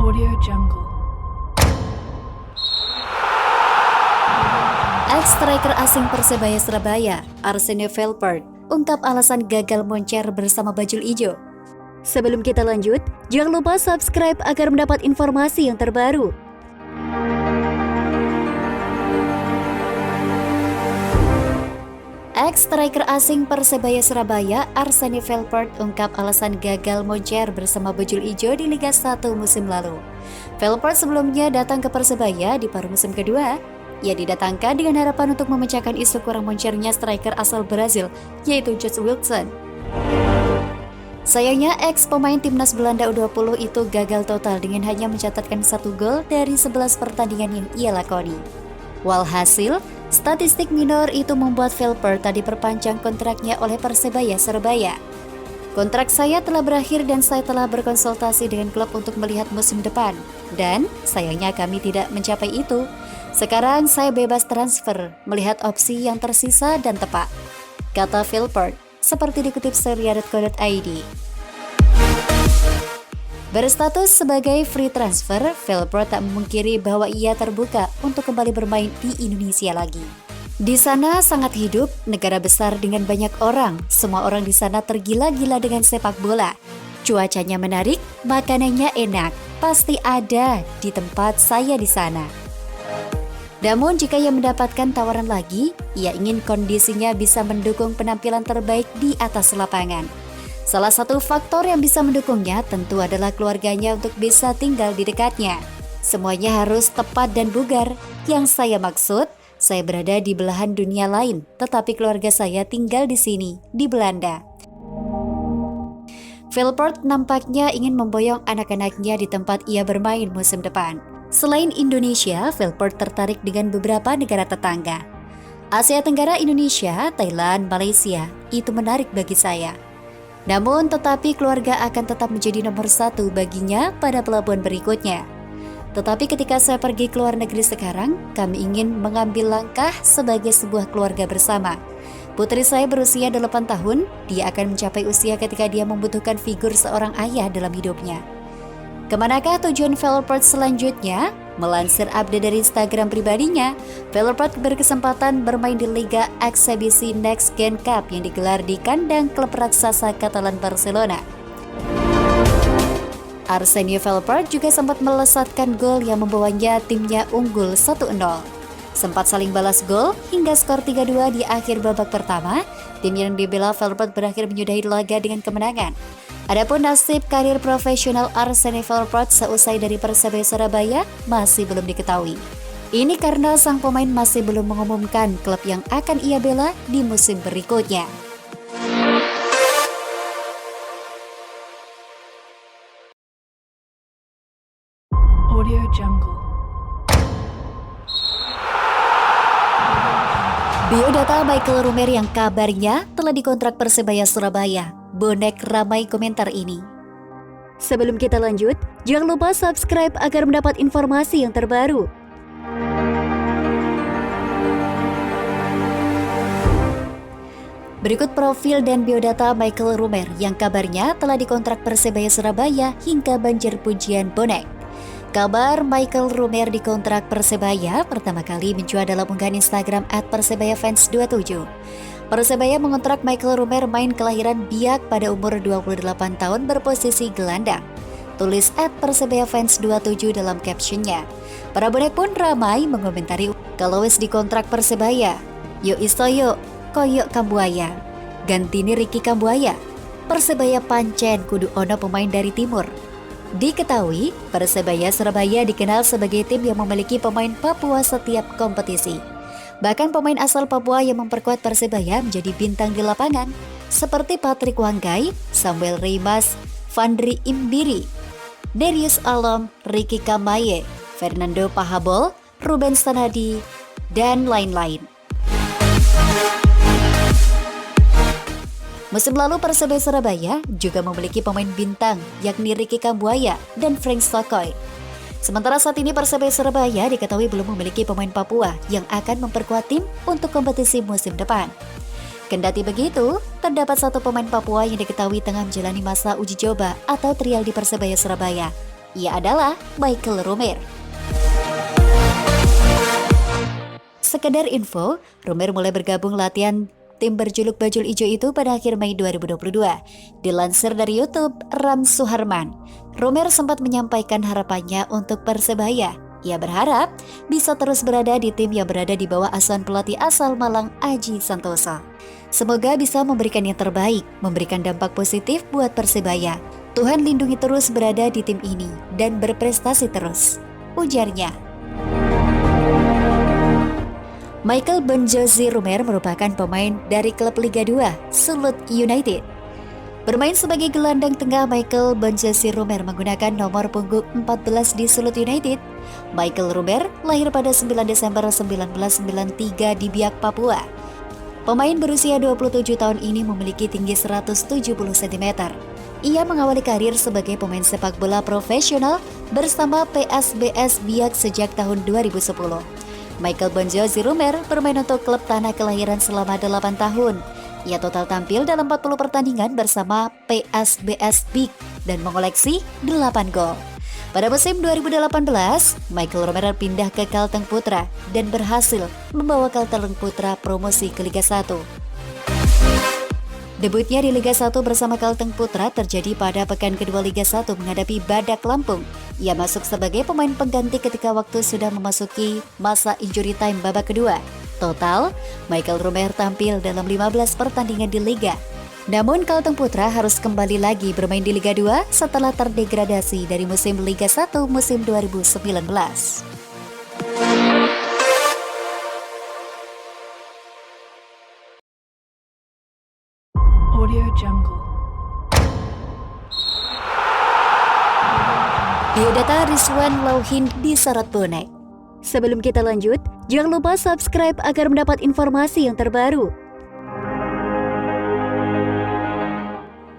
Audio Jungle. Ex-striker asing Persebaya Surabaya, Arsene Velpert, ungkap alasan gagal moncer bersama bajul ijo. Sebelum kita lanjut, jangan lupa subscribe agar mendapat informasi yang terbaru. Ex-striker asing Persebaya Surabaya, Arsene Velpert, ungkap alasan gagal moncer bersama bajul ijo di Liga 1 musim lalu. Velpert sebelumnya datang ke Persebaya di paruh musim kedua. Ia didatangkan dengan harapan untuk memecahkan isu kurang moncernya striker asal Brazil, yaitu Josh Wilson. Sayangnya, ex-pemain timnas Belanda U20 itu gagal total dengan hanya mencatatkan 1 gol dari 11 pertandingan yang ia lakoni. Walhasil, statistik minor itu membuat Velpert tak diperpanjang kontraknya oleh Persebaya Surabaya. Kontrak saya telah berakhir dan saya telah berkonsultasi dengan klub untuk melihat musim depan. Dan sayangnya kami tidak mencapai itu. Sekarang saya bebas transfer, melihat opsi yang tersisa dan tepat, kata Velpert, seperti dikutip Seria.co.id. Berstatus sebagai free transfer, Velpert tak memungkiri bahwa ia terbuka untuk kembali bermain di Indonesia lagi. Di sana sangat hidup, negara besar dengan banyak orang, semua orang di sana tergila-gila dengan sepak bola. Cuacanya menarik, makanannya enak, pasti ada di tempat saya di sana. Namun jika ia mendapatkan tawaran lagi, ia ingin kondisinya bisa mendukung penampilan terbaik di atas lapangan. Salah satu faktor yang bisa mendukungnya tentu adalah keluarganya untuk bisa tinggal di dekatnya. Semuanya harus tepat dan bugar. Yang saya maksud, saya berada di belahan dunia lain, tetapi keluarga saya tinggal di sini, di Belanda. Velpert nampaknya ingin memboyong anak-anaknya di tempat ia bermain musim depan. Selain Indonesia, Velpert tertarik dengan beberapa negara tetangga. Asia Tenggara, Indonesia, Thailand, Malaysia, itu menarik bagi saya. Namun, tetapi keluarga akan tetap menjadi nomor 1 baginya pada pelabuhan berikutnya. Tetapi ketika saya pergi ke luar negeri sekarang, kami ingin mengambil langkah sebagai sebuah keluarga bersama. Putri saya berusia 8 tahun, dia akan mencapai usia ketika dia membutuhkan figur seorang ayah dalam hidupnya. Kemanakah tujuan Velpert selanjutnya? Melansir update dari Instagram pribadinya, Velpert berkesempatan bermain di Liga Eksebisi Next Gen Cup yang digelar di kandang klub raksasa Catalan Barcelona. Arsene Velpert juga sempat melesatkan gol yang membawanya timnya unggul 1-0. Sempat saling balas gol hingga skor 3-2 di akhir babak pertama, tim yang dibela Velpert berakhir menyudahi laga dengan kemenangan. Adapun nasib karir profesional Arsene Velpert seusai dari Persebaya Surabaya masih belum diketahui. Ini karena sang pemain masih belum mengumumkan klub yang akan ia bela di musim berikutnya. Audio Jungle. Biodata Michael Rumer yang kabarnya telah dikontrak Persebaya Surabaya. Bonek ramai komentar ini. Sebelum kita lanjut, jangan lupa subscribe agar mendapat informasi yang terbaru. Berikut profil dan biodata Michael Rumer yang kabarnya telah dikontrak Persebaya Surabaya hingga banjir pujian bonek. Kabar Michael Rumer dikontrak Persebaya pertama kali mencuat dalam unggahan Instagram @persebayafans27. Persebaya mengontrak Michael Rumer main kelahiran Biak pada umur 28 tahun berposisi gelandang. Tulis @persebayafans27 dalam captionnya. Para bonek pun ramai mengomentari kalau wis dikontrak Persebaya. Yuk istoyo, koyok Kambuaya. Gantini Ricky Kambuaya. Persebaya pancen kudu ono pemain dari timur. Diketahui, Persebaya Surabaya dikenal sebagai tim yang memiliki pemain Papua setiap kompetisi. Bahkan pemain asal Papua yang memperkuat Persebaya menjadi bintang di lapangan, seperti Patrick Wanggai, Samuel Reimas, Vandri Imbiri, Darius Alom, Ricky Kamaye, Fernando Pahabol, Ruben Sanadi, dan lain-lain. Musim lalu Persebaya Surabaya juga memiliki pemain bintang yakni Ricky Kambuaya dan Frank Sokoy. Sementara saat ini Persebaya Surabaya diketahui belum memiliki pemain Papua yang akan memperkuat tim untuk kompetisi musim depan. Kendati begitu, terdapat satu pemain Papua yang diketahui tengah menjalani masa uji coba atau trial di Persebaya Surabaya, Ia adalah Michael Romer. Sekedar info, Romer mulai bergabung latihan tim berjuluk Bajul Ijo itu pada akhir Mei 2022. Dilansir dari YouTube Ram Suharman, Romer sempat menyampaikan harapannya untuk Persebaya. Ia berharap bisa terus berada di tim yang berada di bawah asuhan pelatih asal Malang Aji Santoso. Semoga bisa memberikan yang terbaik, memberikan dampak positif buat Persebaya. Tuhan lindungi terus berada di tim ini dan berprestasi terus, ujarnya. Michael Bonjozi Romer merupakan pemain dari klub Liga 2, Sulut United. Bermain sebagai gelandang tengah, Michael Bonjozi Romer menggunakan nomor punggung 14 di Sulut United. Michael Romer lahir pada 9 Desember 1993 di Biak, Papua. Pemain berusia 27 tahun ini memiliki tinggi 170 cm. Ia mengawali karir sebagai pemain sepak bola profesional bersama PSBS Biak sejak tahun 2010. Michael Bonjozi Romer bermain untuk klub tanah kelahiran selama 8 tahun. Ia total tampil dalam 40 pertandingan bersama PSBS Biak dan mengoleksi 8 gol. Pada musim 2018, Michael Romer pindah ke Kalteng Putra dan berhasil membawa Kalteng Putra promosi ke Liga 1. Debutnya di Liga 1 bersama Kalteng Putra terjadi pada pekan kedua Liga 1 menghadapi Badak Lampung. Ia masuk sebagai pemain pengganti ketika waktu sudah memasuki masa injury time babak kedua. Total, Michael Romer tampil dalam 15 pertandingan di Liga. Namun Kalteng Putra harus kembali lagi bermain di Liga 2 setelah terdegradasi dari musim Liga 1 musim 2019. Audio Jungle. Biodata Rizwan Lauhin disorot bonek. Sebelum kita lanjut, jangan lupa subscribe agar mendapat informasi yang terbaru.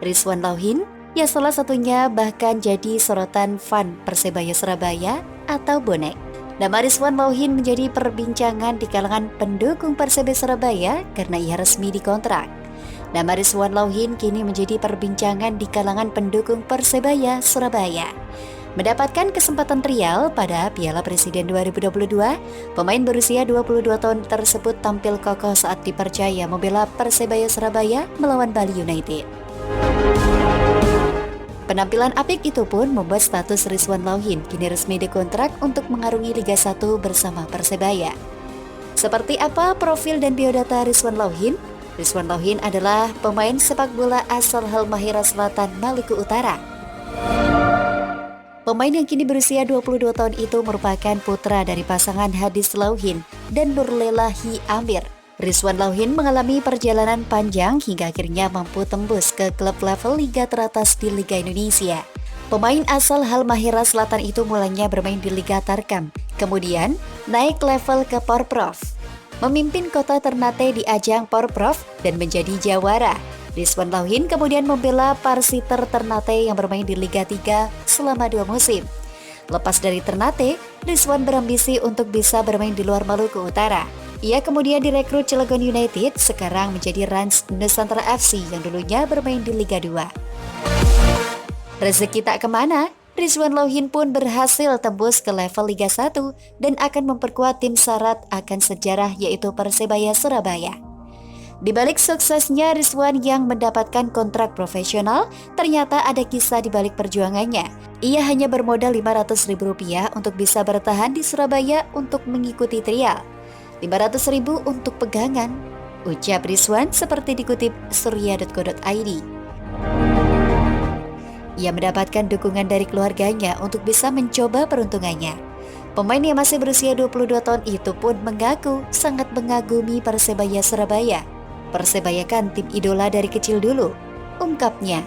Rizwan Lauhin, ya salah satunya bahkan jadi sorotan fan Persebaya Surabaya atau bonek. Nama Rizwan Lauhin menjadi perbincangan di kalangan pendukung Persebaya Surabaya karena ia resmi dikontrak. Nama Rizwan Lauhin kini menjadi perbincangan di kalangan pendukung Persebaya Surabaya. Mendapatkan kesempatan trial pada Piala Presiden 2022, pemain berusia 22 tahun tersebut tampil kokoh saat dipercaya membela Persebaya Surabaya melawan Bali United. Penampilan apik itu pun membuat status Rizwan Lauhin kini resmi dikontrak untuk mengarungi Liga 1 bersama Persebaya. Seperti apa profil dan biodata Rizwan Lauhin? Rizwan Lauhin adalah pemain sepak bola asal Halmahera Selatan, Maluku Utara. Pemain yang kini berusia 22 tahun itu merupakan putra dari pasangan Hadis Lauhin dan Nurlela Hi Amir. Rizwan Lauhin mengalami perjalanan panjang hingga akhirnya mampu tembus ke klub level liga teratas di Liga Indonesia. Pemain asal Halmahera Selatan itu mulanya bermain di Liga Tarkam, kemudian naik level ke Porprov. Memimpin kota Ternate di ajang Porprov dan menjadi jawara. Rizwan Lauhin kemudian membela Parsiter Ternate yang bermain di Liga 3 selama 2 musim. Lepas dari Ternate, Rizwan berambisi untuk bisa bermain di luar Maluku Utara. Ia kemudian direkrut Cilegon United, sekarang menjadi Rans Nusantara FC yang dulunya bermain di Liga 2. Rezeki tak kemana, Rizwan Lauhin pun berhasil tembus ke level Liga 1 dan akan memperkuat tim syarat akan sejarah yaitu Persebaya Surabaya. Di balik suksesnya Rizwan yang mendapatkan kontrak profesional, ternyata ada kisah di balik perjuangannya. Ia hanya bermodal Rp500.000 untuk bisa bertahan di Surabaya untuk mengikuti trial. Rp500.000 untuk pegangan, ucap Rizwan seperti dikutip surya.co.id. Ia mendapatkan dukungan dari keluarganya untuk bisa mencoba peruntungannya. Pemain yang masih berusia 22 tahun itu pun mengaku sangat mengagumi Persebaya Surabaya. Persebaya kan tim idola dari kecil dulu, ungkapnya.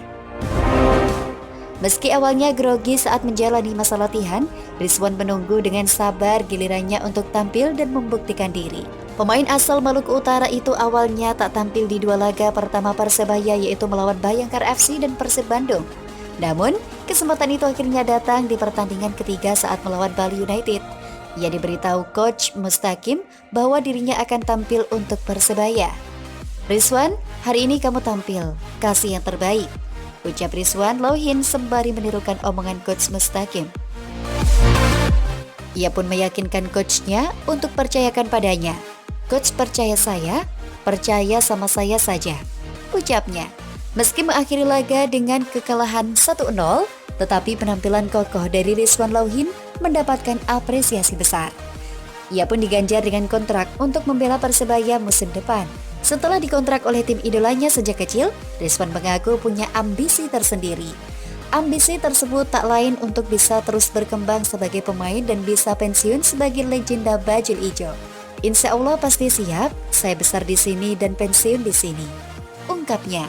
Meski awalnya grogi saat menjalani masa latihan, Rizwan menunggu dengan sabar gilirannya untuk tampil dan membuktikan diri. Pemain asal Maluku Utara itu awalnya tak tampil di 2 laga pertama Persebaya yaitu melawan Bayangkara FC dan Persib Bandung. Namun, kesempatan itu akhirnya datang di pertandingan ketiga saat melawan Bali United. Ia diberitahu Coach Mustaqim bahwa dirinya akan tampil untuk Persebaya. Rizwan, hari ini kamu tampil, kasih yang terbaik. ucap Rizwan Louhin sembari menirukan omongan Coach Mustaqim. Ia pun meyakinkan coachnya untuk percayakan padanya. Coach percaya saya, percaya sama saya saja, ucapnya. Meski mengakhiri laga dengan kekalahan 1-0, tetapi penampilan kokoh dari Rizwan Louhin mendapatkan apresiasi besar. Ia pun diganjar dengan kontrak untuk membela Persebaya musim depan. Setelah dikontrak oleh tim idolanya sejak kecil, Rizwan mengaku punya ambisi tersendiri. Ambisi tersebut tak lain untuk bisa terus berkembang sebagai pemain dan bisa pensiun sebagai legenda bajul ijo. Insya Allah pasti siap, saya besar di sini dan pensiun di sini, ungkapnya.